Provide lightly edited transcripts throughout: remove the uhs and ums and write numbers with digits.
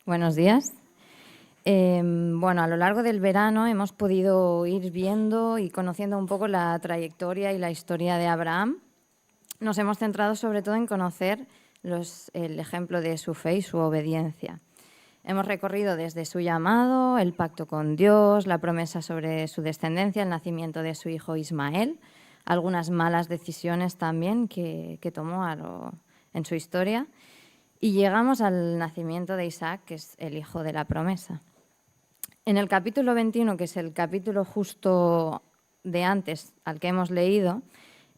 Buenos días. Bueno, a lo largo del verano hemos podido ir viendo y conociendo un poco la trayectoria y la historia de Abraham. Nos hemos centrado sobre todo en conocer el ejemplo de su fe y su obediencia. Hemos recorrido desde su llamado, el pacto con Dios, la promesa sobre su descendencia, el nacimiento de su hijo Ismael, algunas malas decisiones también que tomó en su historia, y llegamos al nacimiento de Isaac, que es el hijo de la promesa. En el capítulo 21, que es el capítulo justo de antes al que hemos leído,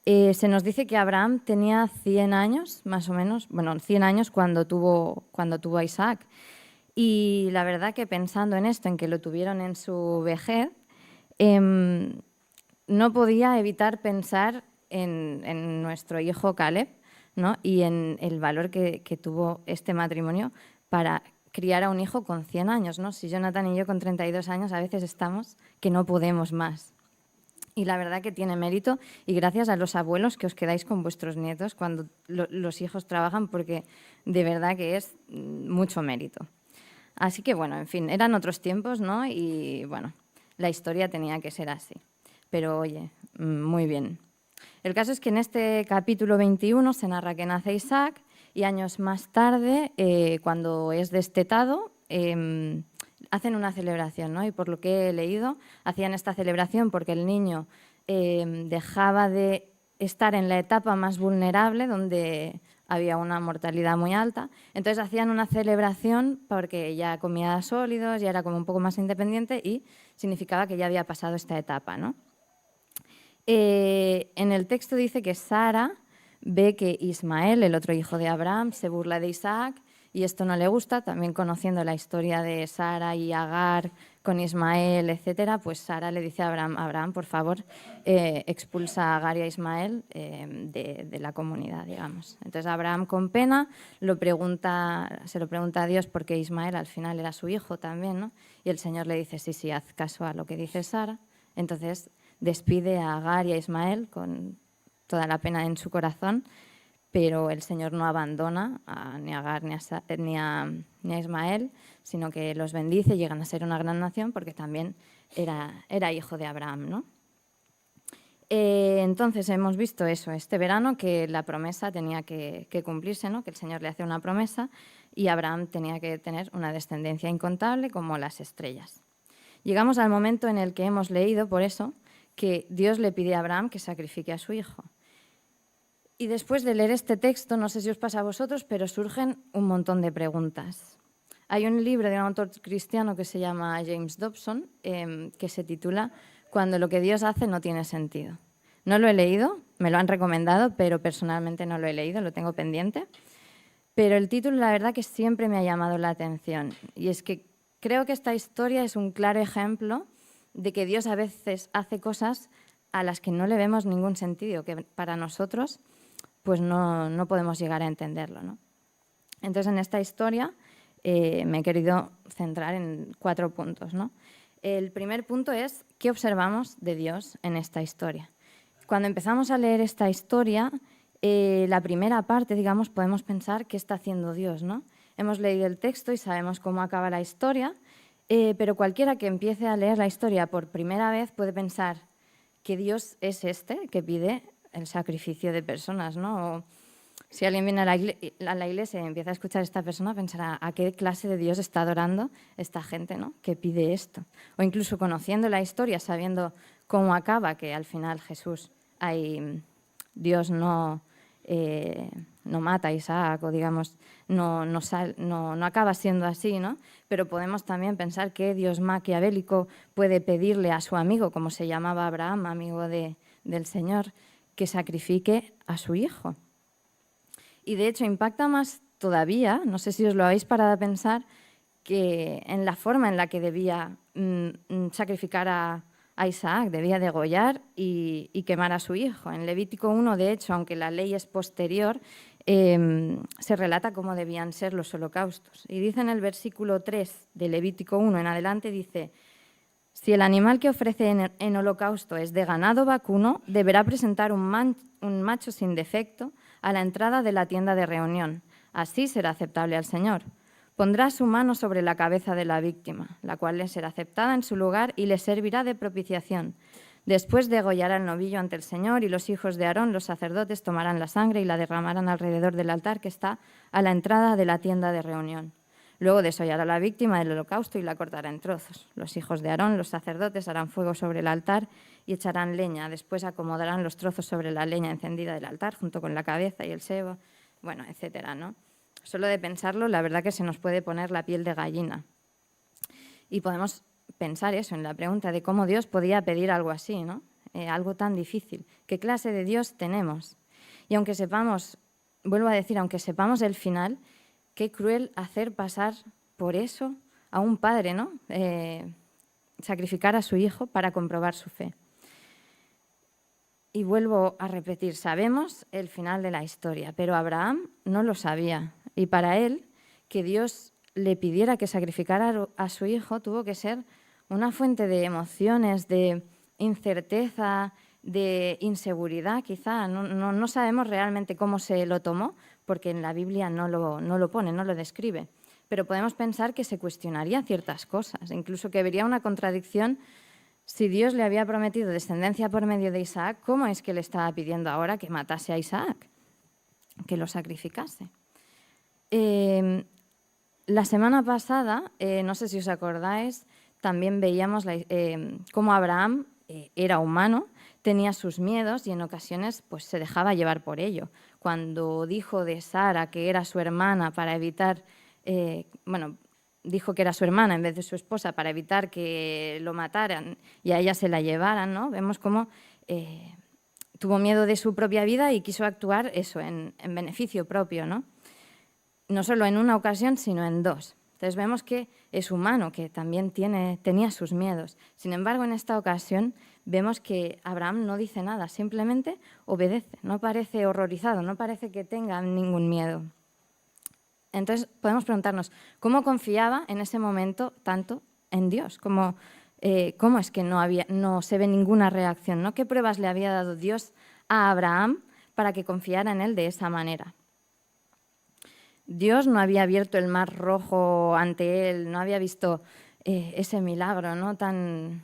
se nos dice que Abraham tenía 100 años, más o menos, 100 años cuando tuvo a Isaac. Y la verdad que pensando en esto, en que lo tuvieron en su vejez, no podía evitar pensar en nuestro hijo Caleb, ¿no? Y en el valor que tuvo este matrimonio para criar a un hijo con 100 años, ¿no? Si Jonathan y yo con 32 años a veces estamos que no podemos más. Y la verdad que tiene mérito, y gracias a los abuelos que os quedáis con vuestros nietos cuando los hijos trabajan, porque de verdad que es mucho mérito. Así que bueno, en fin, eran otros tiempos, ¿no? Y bueno, la historia tenía que ser así. Pero oye, muy bien. El caso es que en este capítulo 21 se narra que nace Isaac y años más tarde, cuando es destetado, hacen una celebración, ¿no? Y por lo que he leído, hacían esta celebración porque el niño dejaba de estar en la etapa más vulnerable, donde había una mortalidad muy alta. Entonces hacían una celebración porque ya comía sólidos, ya era como un poco más independiente y significaba que ya había pasado esta etapa, ¿no? En el texto dice que Sara ve que Ismael, el otro hijo de Abraham, se burla de Isaac y esto no le gusta. También conociendo la historia de Sara y Agar con Ismael, etcétera, pues Sara le dice a Abraham, por favor, expulsa a Agar y a Ismael de la comunidad, digamos. Entonces Abraham, con pena, se lo pregunta a Dios porque Ismael al final era su hijo también, ¿no? Y el Señor le dice, sí, haz caso a lo que dice Sara. Entonces despide a Agar y a Ismael con toda la pena en su corazón, pero el Señor no abandona ni a Agar ni a Ismael, sino que los bendice y llegan a ser una gran nación porque también era hijo de Abraham, ¿no? Entonces hemos visto eso este verano, que la promesa tenía que cumplirse, ¿no? Que el Señor le hace una promesa y Abraham tenía que tener una descendencia incontable como las estrellas. Llegamos al momento en el que hemos leído, por eso, que Dios le pide a Abraham que sacrifique a su hijo. Y después de leer este texto, no sé si os pasa a vosotros, pero surgen un montón de preguntas. Hay un libro de un autor cristiano que se llama James Dobson, que se titula Cuando lo que Dios hace no tiene sentido. No lo he leído, me lo han recomendado, pero personalmente no lo he leído, lo tengo pendiente. Pero el título, la verdad, que siempre me ha llamado la atención. Y es que creo que esta historia es un claro ejemplo de que Dios a veces hace cosas a las que no le vemos ningún sentido, que para nosotros pues no podemos llegar a entenderlo, ¿no? Entonces, en esta historia me he querido centrar en 4 puntos, ¿no? El primer punto es ¿qué observamos de Dios en esta historia? Cuando empezamos a leer esta historia, la primera parte, digamos, podemos pensar qué está haciendo Dios, ¿no? Hemos leído el texto y sabemos cómo acaba la historia, pero cualquiera que empiece a leer la historia por primera vez puede pensar que Dios es este que pide el sacrificio de personas, ¿no? O si alguien viene a la iglesia y empieza a escuchar a esta persona, pensará a qué clase de Dios está adorando esta gente, ¿no? Que pide esto. O incluso conociendo la historia, sabiendo cómo acaba, que al final Dios no mata a Isaac, o digamos, no acaba siendo así, ¿no? Pero podemos también pensar que Dios maquiavélico puede pedirle a su amigo, como se llamaba Abraham, amigo del Señor, que sacrifique a su hijo. Y de hecho impacta más todavía, no sé si os lo habéis parado a pensar, que en la forma en la que debía sacrificar a Isaac, debía degollar y quemar a su hijo. En Levítico 1, de hecho, aunque la ley es posterior, se relata cómo debían ser los holocaustos. Y dice en el versículo 3 de Levítico 1 en adelante, dice: si el animal que ofrece en holocausto es de ganado vacuno, deberá presentar un macho sin defecto a la entrada de la tienda de reunión. Así será aceptable al Señor. Pondrá su mano sobre la cabeza de la víctima, la cual le será aceptada en su lugar y le servirá de propiciación. Después degollará el novillo ante el Señor y los hijos de Aarón, los sacerdotes, tomarán la sangre y la derramarán alrededor del altar que está a la entrada de la tienda de reunión. Luego desollará la víctima del holocausto y la cortará en trozos. Los hijos de Aarón, los sacerdotes, harán fuego sobre el altar y echarán leña. Después acomodarán los trozos sobre la leña encendida del altar, junto con la cabeza y el sebo, bueno, etcétera, ¿no? Solo de pensarlo, la verdad que se nos puede poner la piel de gallina. Y podemos pensar eso en la pregunta de cómo Dios podía pedir algo así, ¿no? Algo tan difícil. ¿Qué clase de Dios tenemos? Y aunque sepamos, vuelvo a decir, aunque sepamos el final, qué cruel hacer pasar por eso a un padre, ¿no? Sacrificar a su hijo para comprobar su fe. Y vuelvo a repetir, sabemos el final de la historia, pero Abraham no lo sabía. Y para él, que Dios le pidiera que sacrificara a su hijo tuvo que ser una fuente de emociones, de incerteza, de inseguridad, quizá. No sabemos realmente cómo se lo tomó, porque en la Biblia no lo pone, no lo describe. Pero podemos pensar que se cuestionaría ciertas cosas, incluso que vería una contradicción. Si Dios le había prometido descendencia por medio de Isaac, ¿cómo es que le estaba pidiendo ahora que matase a Isaac, que lo sacrificase? La semana pasada, no sé si os acordáis, también veíamos cómo Abraham era humano, tenía sus miedos y en ocasiones pues, se dejaba llevar por ello. Cuando dijo de Sara que era su hermana para evitar, dijo que era su hermana en vez de su esposa para evitar que lo mataran y a ella se la llevaran, ¿no? Vemos cómo tuvo miedo de su propia vida y quiso actuar eso en beneficio propio, ¿no? No solo en una ocasión, sino en dos. Entonces vemos que es humano, que también tenía sus miedos. Sin embargo, en esta ocasión vemos que Abraham no dice nada, simplemente obedece, no parece horrorizado, no parece que tenga ningún miedo. Entonces podemos preguntarnos, ¿cómo confiaba en ese momento tanto en Dios? ¿Cómo es que no se ve ninguna reacción, ¿no? ¿Qué pruebas le había dado Dios a Abraham para que confiara en él de esa manera? Dios no había abierto el mar rojo ante él, no había visto ese milagro, ¿no? tan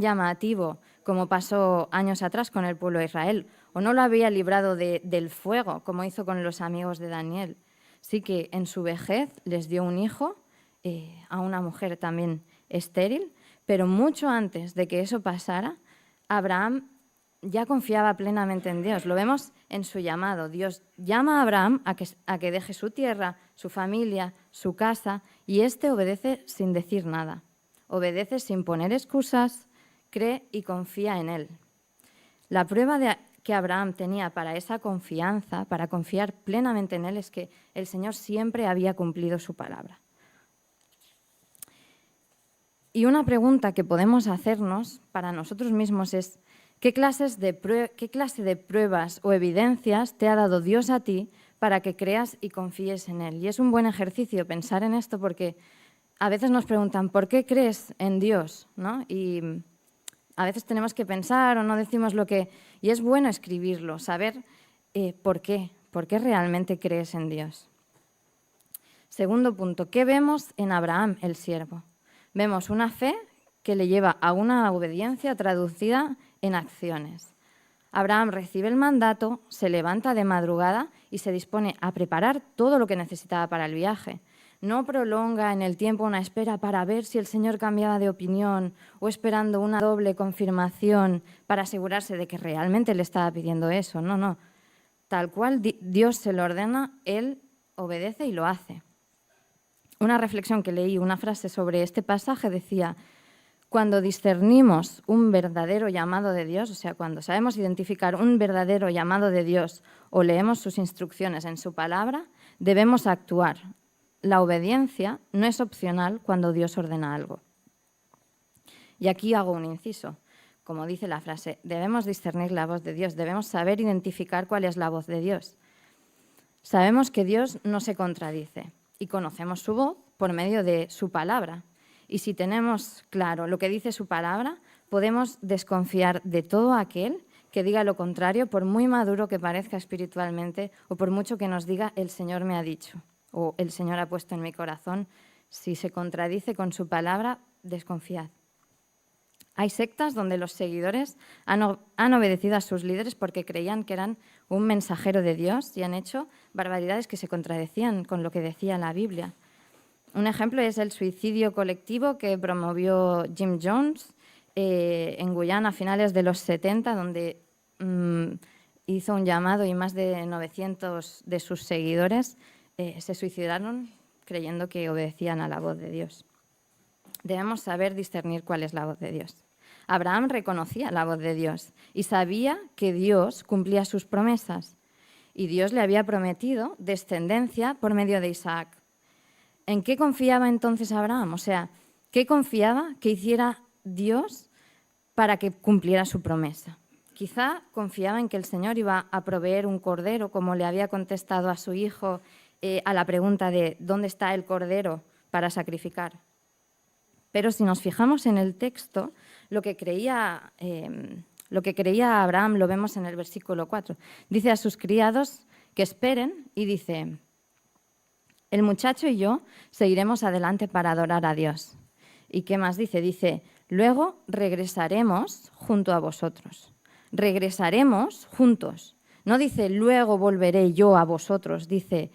llamativo como pasó años atrás con el pueblo de Israel, o no lo había librado del fuego, como hizo con los amigos de Daniel. Sí que en su vejez les dio un hijo a una mujer también estéril, pero mucho antes de que eso pasara, Abraham ya confiaba plenamente en Dios. Lo vemos en su llamado. Dios llama a Abraham a que deje su tierra, su familia, su casa, y éste obedece sin decir nada. Obedece sin poner excusas, cree y confía en él. La prueba que Abraham tenía para esa confianza, para confiar plenamente en él, es que el Señor siempre había cumplido su palabra. Y una pregunta que podemos hacernos para nosotros mismos es: ¿qué clase de pruebas o evidencias te ha dado Dios a ti para que creas y confíes en Él? Y es un buen ejercicio pensar en esto porque a veces nos preguntan, ¿por qué crees en Dios? ¿No? Y a veces tenemos que pensar o no decimos lo que... Y es bueno escribirlo, saber por qué realmente crees en Dios. Segundo punto, ¿qué vemos en Abraham, el siervo? Vemos una fe que le lleva a una obediencia traducida en acciones. Abraham recibe el mandato, se levanta de madrugada y se dispone a preparar todo lo que necesitaba para el viaje. No prolonga en el tiempo una espera para ver si el Señor cambiaba de opinión o esperando una doble confirmación para asegurarse de que realmente le estaba pidiendo eso. No. Tal cual Dios se lo ordena, él obedece y lo hace. Una reflexión que leí, una frase sobre este pasaje decía: cuando discernimos un verdadero llamado de Dios, o sea, cuando sabemos identificar un verdadero llamado de Dios o leemos sus instrucciones en su palabra, debemos actuar. La obediencia no es opcional cuando Dios ordena algo. Y aquí hago un inciso. Como dice la frase, debemos discernir la voz de Dios, debemos saber identificar cuál es la voz de Dios. Sabemos que Dios no se contradice y conocemos su voz por medio de su palabra. Y si tenemos claro lo que dice su palabra, podemos desconfiar de todo aquel que diga lo contrario, por muy maduro que parezca espiritualmente o por mucho que nos diga el Señor me ha dicho. o el Señor ha puesto en mi corazón. Si se contradice con su palabra, desconfiad. Hay sectas donde los seguidores han obedecido a sus líderes porque creían que eran un mensajero de Dios y han hecho barbaridades que se contradecían con lo que decía la Biblia. Un ejemplo es el suicidio colectivo que promovió Jim Jones en Guyana a finales de los 70, donde hizo un llamado y más de 900 de sus seguidores se suicidaron creyendo que obedecían a la voz de Dios. Debemos saber discernir cuál es la voz de Dios. Abraham reconocía la voz de Dios y sabía que Dios cumplía sus promesas. Y Dios le había prometido descendencia por medio de Isaac. ¿En qué confiaba entonces Abraham? O sea, ¿qué confiaba que hiciera Dios para que cumpliera su promesa? Quizá confiaba en que el Señor iba a proveer un cordero, como le había contestado a su hijo a la pregunta de ¿dónde está el cordero para sacrificar? Pero si nos fijamos en el texto, lo que creía Abraham lo vemos en el versículo 4. Dice a sus criados que esperen y dice, el muchacho y yo seguiremos adelante para adorar a Dios. ¿Y qué más dice? Dice, luego regresaremos junto a vosotros. Regresaremos juntos. No dice, luego volveré yo a vosotros. Dice,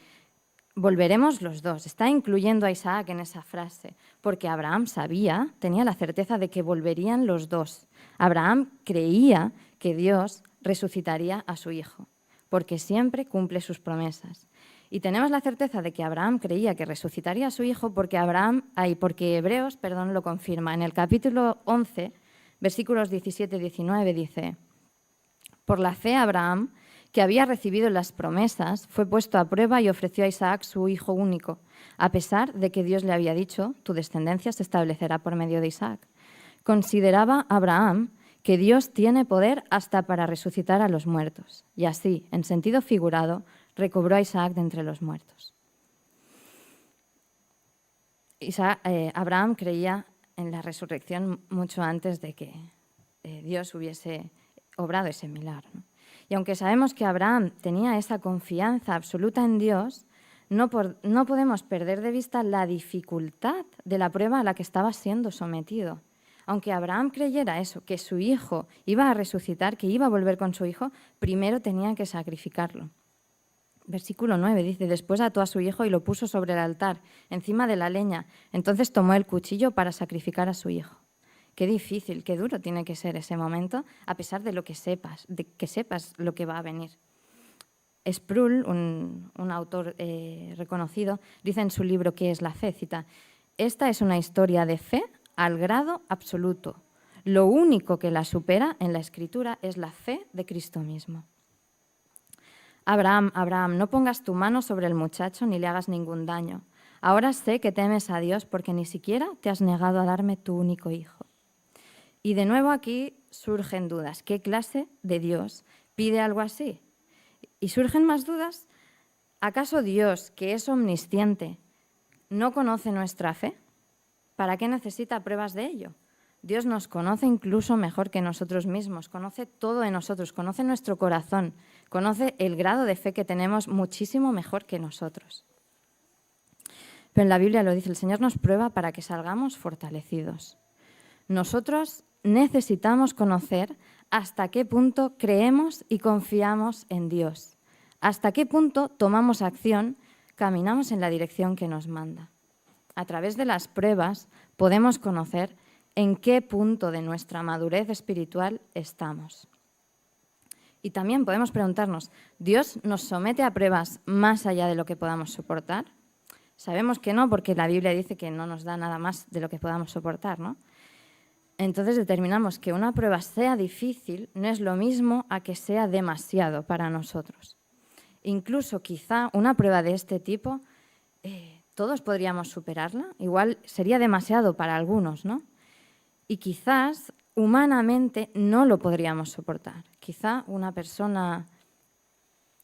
volveremos los dos. Está incluyendo a Isaac en esa frase, porque Abraham sabía, tenía la certeza de que volverían los dos. Abraham creía que Dios resucitaría a su hijo, porque siempre cumple sus promesas. Y tenemos la certeza de que Abraham creía que resucitaría a su hijo porque Hebreos lo confirma. En el capítulo 11, versículos 17 y 19 dice, por la fe Abraham, que había recibido las promesas, fue puesto a prueba y ofreció a Isaac su hijo único, a pesar de que Dios le había dicho, tu descendencia se establecerá por medio de Isaac. Consideraba Abraham que Dios tiene poder hasta para resucitar a los muertos, y así, en sentido figurado, recobró a Isaac de entre los muertos. Abraham creía en la resurrección mucho antes de que Dios hubiese obrado ese milagro, ¿no? Y aunque sabemos que Abraham tenía esa confianza absoluta en Dios, no podemos perder de vista la dificultad de la prueba a la que estaba siendo sometido. Aunque Abraham creyera eso, que su hijo iba a resucitar, que iba a volver con su hijo, primero tenía que sacrificarlo. Versículo 9 dice, después ató a su hijo y lo puso sobre el altar, encima de la leña. Entonces tomó el cuchillo para sacrificar a su hijo. Qué difícil, qué duro tiene que ser ese momento, a pesar de lo que sepas, de que sepas lo que va a venir. Sproul, un autor reconocido, dice en su libro ¿Qué es la fe? Cita, esta es una historia de fe al grado absoluto. Lo único que la supera en la Escritura es la fe de Cristo mismo. Abraham, Abraham, no pongas tu mano sobre el muchacho ni le hagas ningún daño. Ahora sé que temes a Dios porque ni siquiera te has negado a darme tu único hijo. Y de nuevo aquí surgen dudas. ¿Qué clase de Dios pide algo así? Y surgen más dudas. ¿Acaso Dios, que es omnisciente, no conoce nuestra fe? ¿Para qué necesita pruebas de ello? Dios nos conoce incluso mejor que nosotros mismos, conoce todo de nosotros, conoce nuestro corazón, conoce el grado de fe que tenemos muchísimo mejor que nosotros. Pero en la Biblia lo dice, el Señor nos prueba para que salgamos fortalecidos. Nosotros necesitamos conocer hasta qué punto creemos y confiamos en Dios, hasta qué punto tomamos acción, caminamos en la dirección que nos manda. A través de las pruebas podemos conocer en qué punto de nuestra madurez espiritual estamos. Y también podemos preguntarnos, ¿Dios nos somete a pruebas más allá de lo que podamos soportar? Sabemos que no, porque la Biblia dice que no nos da nada más de lo que podamos soportar, ¿no? Entonces determinamos que una prueba sea difícil no es lo mismo a que sea demasiado para nosotros. Incluso quizá una prueba de este tipo, todos podríamos superarla, igual sería demasiado para algunos, ¿no? Y quizás humanamente no lo podríamos soportar. Quizá una persona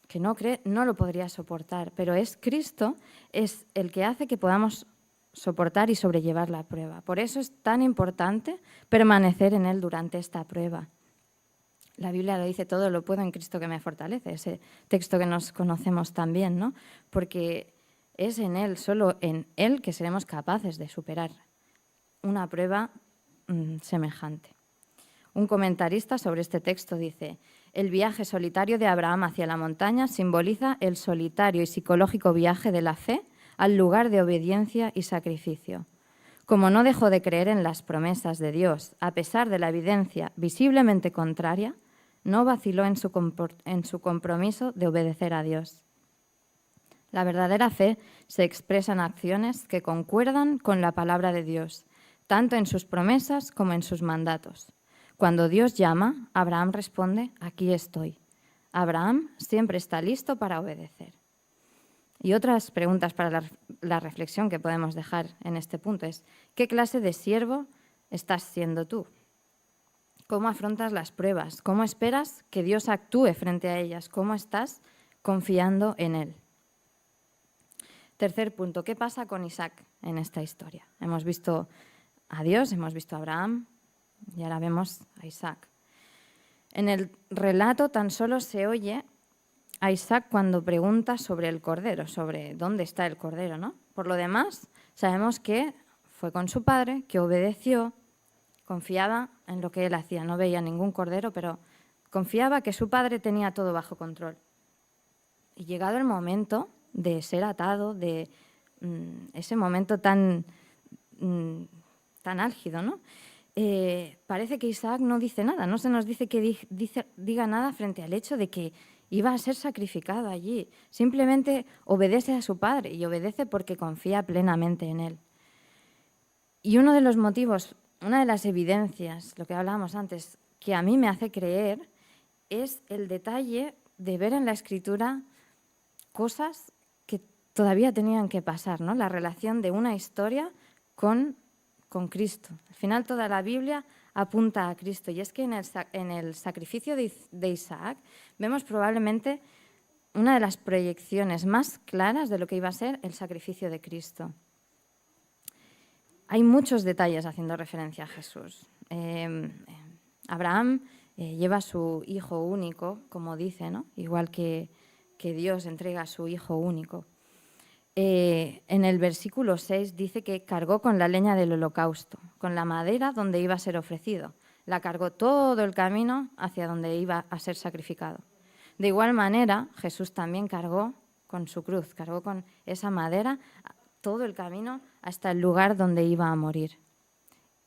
que no cree no lo podría soportar, pero es Cristo es el que hace que podamos soportar y sobrellevar la prueba. Por eso es tan importante permanecer en Él durante esta prueba. La Biblia lo dice, todo lo puedo en Cristo que me fortalece, ese texto que nos conocemos también, ¿no? Porque Es en Él, solo en Él, que seremos capaces de superar una prueba semejante. Un comentarista sobre este texto dice: el viaje solitario de Abraham hacia la montaña simboliza el solitario y psicológico viaje de la fe al lugar de obediencia y sacrificio. Como no dejó de creer en las promesas de Dios, a pesar de la evidencia visiblemente contraria, no vaciló en su compromiso de obedecer a Dios. La verdadera fe se expresa en acciones que concuerdan con la palabra de Dios, tanto en sus promesas como en sus mandatos. Cuando Dios llama, Abraham responde: aquí estoy. Abraham siempre está listo para obedecer. Y otras preguntas para la reflexión que podemos dejar en este punto es: ¿qué clase de siervo estás siendo tú? ¿Cómo afrontas las pruebas? ¿Cómo esperas que Dios actúe frente a ellas? ¿Cómo estás confiando en Él? Tercer punto, ¿qué pasa con Isaac en esta historia? Hemos visto a Dios, hemos visto a Abraham y ahora vemos a Isaac. En el relato tan solo se oye a Isaac cuando pregunta sobre el cordero, sobre dónde está el cordero, ¿no? Por lo demás, sabemos que fue con su padre, que obedeció, confiaba en lo que él hacía. No veía ningún cordero, pero confiaba que su padre tenía todo bajo control. Y llegado el momento de ser atado, de ese momento tan álgido, ¿no? Parece que Isaac no dice nada, no se nos dice que diga nada frente al hecho de que iba a ser sacrificado allí. Simplemente obedece a su padre y obedece porque confía plenamente en él. Y uno de los motivos, una de las evidencias, lo que hablábamos antes, que a mí me hace creer, es el detalle de ver en la Escritura cosas que todavía tenían que pasar, ¿no? La relación de una historia con Cristo. Al final toda la Biblia apunta a Cristo, y es que en el sacrificio de Isaac vemos probablemente una de las proyecciones más claras de lo que iba a ser el sacrificio de Cristo. Hay muchos detalles haciendo referencia a Jesús. Abraham lleva a su hijo único, como dice, ¿no? Igual que Dios entrega a su hijo único. En el versículo 6 dice que cargó con la leña del holocausto, con la madera donde iba a ser ofrecido. La cargó todo el camino hacia donde iba a ser sacrificado. De igual manera, Jesús también cargó con su cruz, cargó con esa madera todo el camino hasta el lugar donde iba a morir.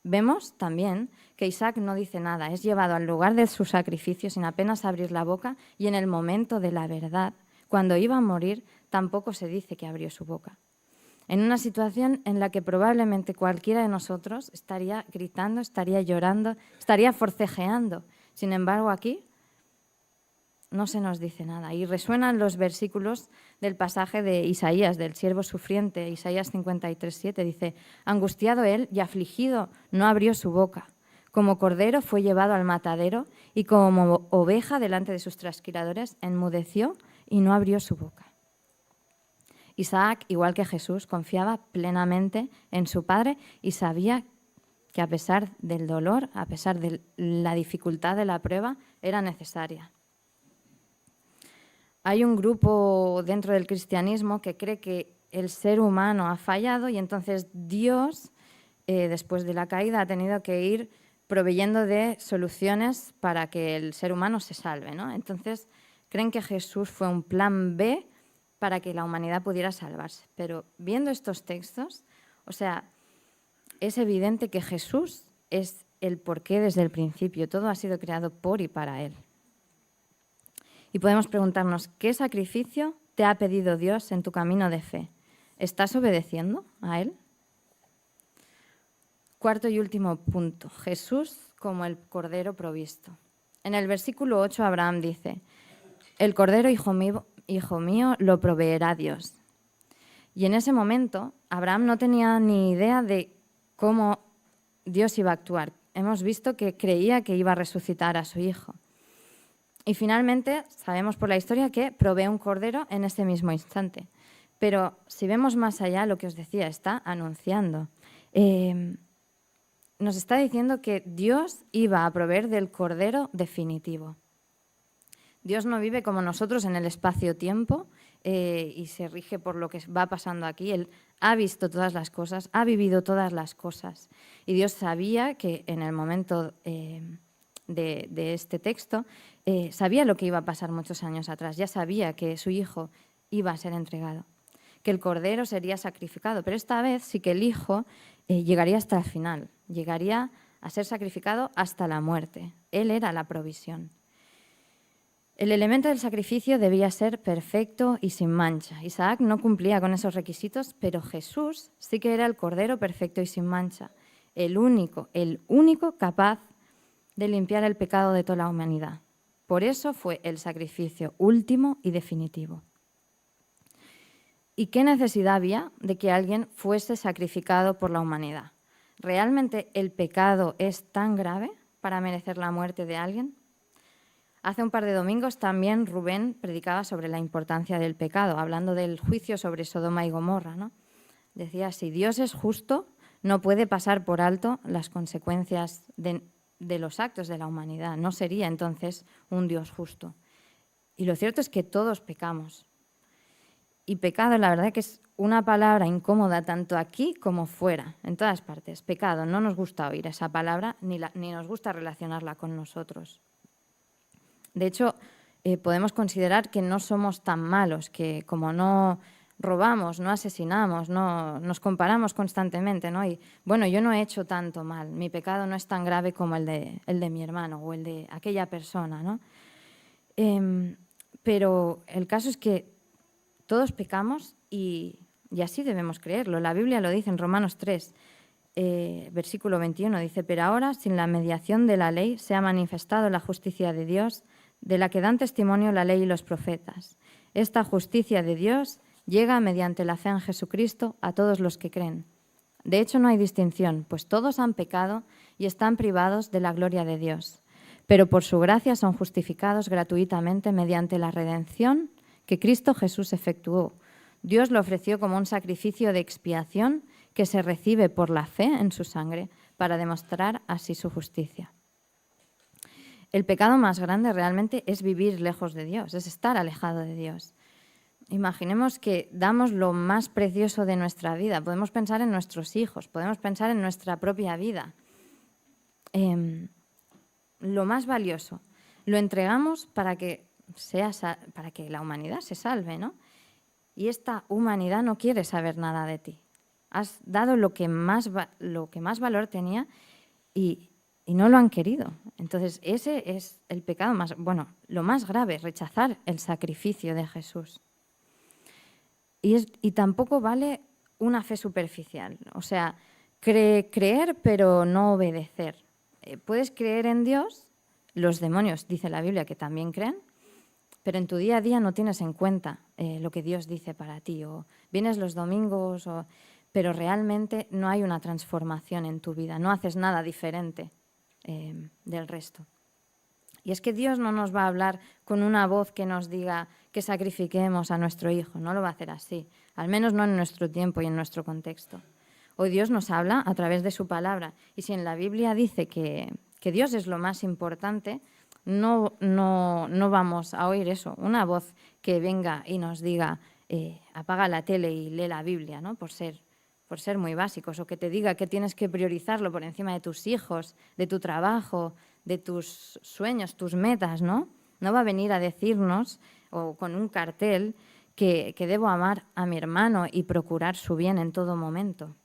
Vemos también que Isaac no dice nada, es llevado al lugar de su sacrificio sin apenas abrir la boca, y en el momento de la verdad, cuando iba a morir, tampoco se dice que abrió su boca. En una situación en la que probablemente cualquiera de nosotros estaría gritando, estaría llorando, estaría forcejeando. Sin embargo, aquí no se nos dice nada. Y resuenan los versículos del pasaje de Isaías, del siervo sufriente, Isaías 53:7, dice: angustiado él y afligido, no abrió su boca. Como cordero fue llevado al matadero, y como oveja delante de sus trasquiladores, enmudeció y no abrió su boca. Isaac, igual que Jesús, confiaba plenamente en su padre y sabía que a pesar del dolor, a pesar de la dificultad de la prueba, era necesaria. Hay un grupo dentro del cristianismo que cree que el ser humano ha fallado y entonces Dios, después de la caída, ha tenido que ir proveyendo de soluciones para que el ser humano se salve, ¿no? Entonces creen que Jesús fue un plan B para que la humanidad pudiera salvarse. Pero viendo estos textos, o sea, es evidente que Jesús es el porqué desde el principio. Todo ha sido creado por y para Él. Y podemos preguntarnos: ¿qué sacrificio te ha pedido Dios en tu camino de fe? ¿Estás obedeciendo a Él? Cuarto y último punto: Jesús como el cordero provisto. En el versículo 8 Abraham dice: el cordero, hijo mío, lo proveerá Dios. Y en ese momento Abraham no tenía ni idea de cómo Dios iba a actuar. Hemos visto que creía que iba a resucitar a su hijo. Y finalmente sabemos por la historia que provee un cordero en ese mismo instante. Pero si vemos más allá, lo que os decía, está anunciando. Nos está diciendo que Dios iba a proveer del cordero definitivo. Dios no vive como nosotros en el espacio-tiempo, y se rige por lo que va pasando aquí. Él ha visto todas las cosas, ha vivido todas las cosas. Y Dios sabía que en el momento de este texto, sabía lo que iba a pasar muchos años atrás. Ya sabía que su hijo iba a ser entregado, que el cordero sería sacrificado. Pero esta vez sí que el hijo llegaría hasta el final, llegaría a ser sacrificado hasta la muerte. Él era la provisión. El elemento del sacrificio debía ser perfecto y sin mancha. Isaac no cumplía con esos requisitos, pero Jesús sí que era el cordero perfecto y sin mancha, el único capaz de limpiar el pecado de toda la humanidad. Por eso fue el sacrificio último y definitivo. ¿Y qué necesidad había de que alguien fuese sacrificado por la humanidad? ¿Realmente el pecado es tan grave para merecer la muerte de alguien? Hace un par de domingos también Rubén predicaba sobre la importancia del pecado, hablando del juicio sobre Sodoma y Gomorra, ¿no? Decía, si Dios es justo, no puede pasar por alto las consecuencias de los actos de la humanidad. No sería entonces un Dios justo. Y lo cierto es que todos pecamos. Y pecado, la verdad que es una palabra incómoda tanto aquí como fuera, en todas partes. Pecado, no nos gusta oír esa palabra ni nos gusta relacionarla con nosotros. De hecho, podemos considerar que no somos tan malos, que como no robamos, no asesinamos, no nos comparamos constantemente, ¿no? Y bueno, yo no he hecho tanto mal, mi pecado no es tan grave como el de mi hermano o el de aquella persona, ¿no? Pero el caso es que todos pecamos y así debemos creerlo. La Biblia lo dice en Romanos 3, versículo 21, dice, pero ahora, sin la mediación de la ley, se ha manifestado la justicia de Dios, de la que dan testimonio la ley y los profetas. Esta justicia de Dios llega mediante la fe en Jesucristo a todos los que creen. De hecho, no hay distinción, pues todos han pecado y están privados de la gloria de Dios. Pero por su gracia son justificados gratuitamente mediante la redención que Cristo Jesús efectuó. Dios lo ofreció como un sacrificio de expiación que se recibe por la fe en su sangre para demostrar así su justicia. El pecado más grande realmente es vivir lejos de Dios, es estar alejado de Dios. Imaginemos que damos lo más precioso de nuestra vida. Podemos pensar en nuestros hijos, podemos pensar en nuestra propia vida. Lo más valioso, lo entregamos para que la humanidad se salve, ¿no? Y esta humanidad no quiere saber nada de ti. Has dado lo que más valor tenía y no lo han querido. Entonces, ese es el pecado lo más grave, rechazar el sacrificio de Jesús. Y tampoco vale una fe superficial, o sea, creer pero no obedecer. Puedes creer en Dios, los demonios, dice la Biblia, que también creen, pero en tu día a día no tienes en cuenta lo que Dios dice para ti, o vienes los domingos, pero realmente no hay una transformación en tu vida, no haces nada diferente del resto. Y es que Dios no nos va a hablar con una voz que nos diga que sacrifiquemos a nuestro hijo, no lo va a hacer así, al menos no en nuestro tiempo y en nuestro contexto. Hoy Dios nos habla a través de su palabra, y si en la Biblia dice que Dios es lo más importante, no vamos a oír eso, una voz que venga y nos diga apaga la tele y lee la Biblia, ¿no? por ser muy básicos, o que te diga que tienes que priorizarlo por encima de tus hijos, de tu trabajo, de tus sueños, tus metas, ¿no? No va a venir a decirnos, o con un cartel, que debo amar a mi hermano y procurar su bien en todo momento.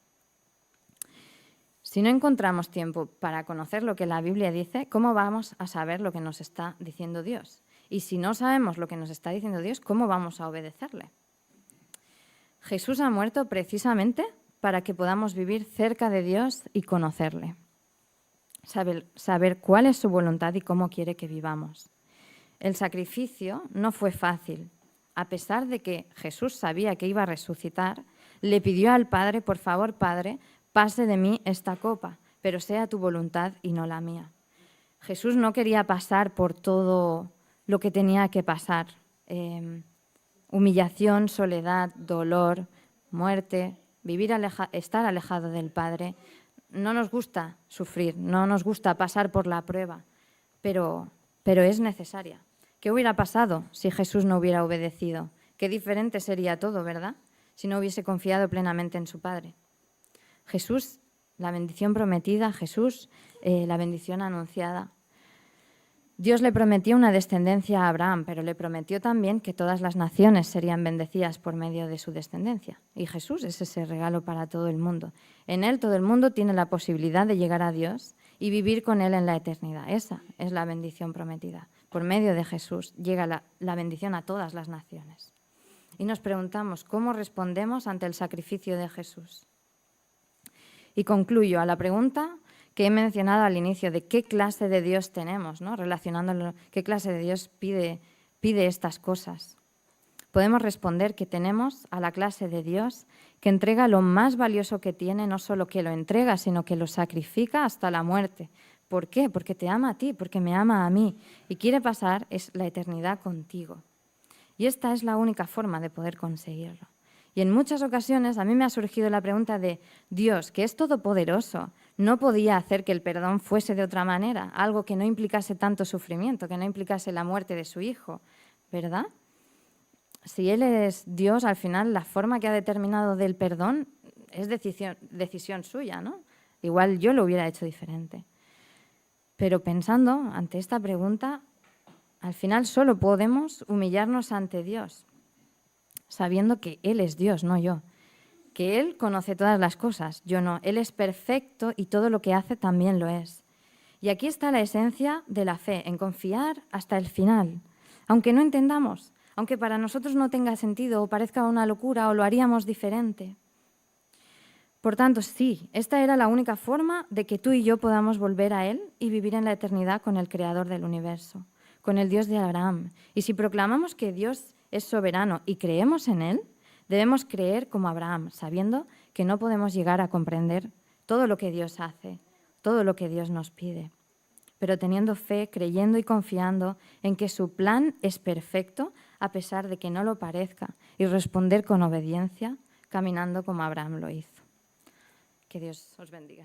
Si no encontramos tiempo para conocer lo que la Biblia dice, ¿cómo vamos a saber lo que nos está diciendo Dios? Y si no sabemos lo que nos está diciendo Dios, ¿cómo vamos a obedecerle? Jesús ha muerto precisamente para que podamos vivir cerca de Dios y conocerle. Saber cuál es su voluntad y cómo quiere que vivamos. El sacrificio no fue fácil. A pesar de que Jesús sabía que iba a resucitar, le pidió al Padre, por favor, Padre, pase de mí esta copa, pero sea tu voluntad y no la mía. Jesús no quería pasar por todo lo que tenía que pasar. Humillación, soledad, dolor, muerte, estar alejado del Padre. No nos gusta sufrir, no nos gusta pasar por la prueba, pero es necesaria. ¿Qué hubiera pasado si Jesús no hubiera obedecido? Qué diferente sería todo, ¿verdad?, si no hubiese confiado plenamente en su Padre. Jesús, la bendición prometida, Jesús, la bendición anunciada. Dios le prometió una descendencia a Abraham, pero le prometió también que todas las naciones serían bendecidas por medio de su descendencia. Y Jesús es ese regalo para todo el mundo. En Él todo el mundo tiene la posibilidad de llegar a Dios y vivir con Él en la eternidad. Esa es la bendición prometida. Por medio de Jesús llega la bendición a todas las naciones. Y nos preguntamos, ¿cómo respondemos ante el sacrificio de Jesús? Y concluyo a la pregunta que he mencionado al inicio de qué clase de Dios tenemos, ¿no?, relacionándolo, qué clase de Dios pide estas cosas. Podemos responder que tenemos a la clase de Dios que entrega lo más valioso que tiene, no solo que lo entrega, sino que lo sacrifica hasta la muerte. ¿Por qué? Porque te ama a ti, porque me ama a mí y quiere pasar la eternidad contigo. Y esta es la única forma de poder conseguirlo. Y en muchas ocasiones a mí me ha surgido la pregunta de Dios, que es todopoderoso, ¿no podía hacer que el perdón fuese de otra manera? Algo que no implicase tanto sufrimiento, que no implicase la muerte de su hijo, ¿verdad? Si Él es Dios, al final la forma que ha determinado del perdón es decisión suya, ¿no? Igual yo lo hubiera hecho diferente. Pero pensando ante esta pregunta, al final solo podemos humillarnos ante Dios, sabiendo que Él es Dios, no yo. Que Él conoce todas las cosas, yo no. Él es perfecto y todo lo que hace también lo es. Y aquí está la esencia de la fe, en confiar hasta el final. Aunque no entendamos, aunque para nosotros no tenga sentido o parezca una locura o lo haríamos diferente. Por tanto, sí, esta era la única forma de que tú y yo podamos volver a Él y vivir en la eternidad con el Creador del universo, con el Dios de Abraham. Y si proclamamos que Dios es soberano y creemos en Él, debemos creer como Abraham, sabiendo que no podemos llegar a comprender todo lo que Dios hace, todo lo que Dios nos pide, pero teniendo fe, creyendo y confiando en que su plan es perfecto, a pesar de que no lo parezca, y responder con obediencia, caminando como Abraham lo hizo. Que Dios os bendiga.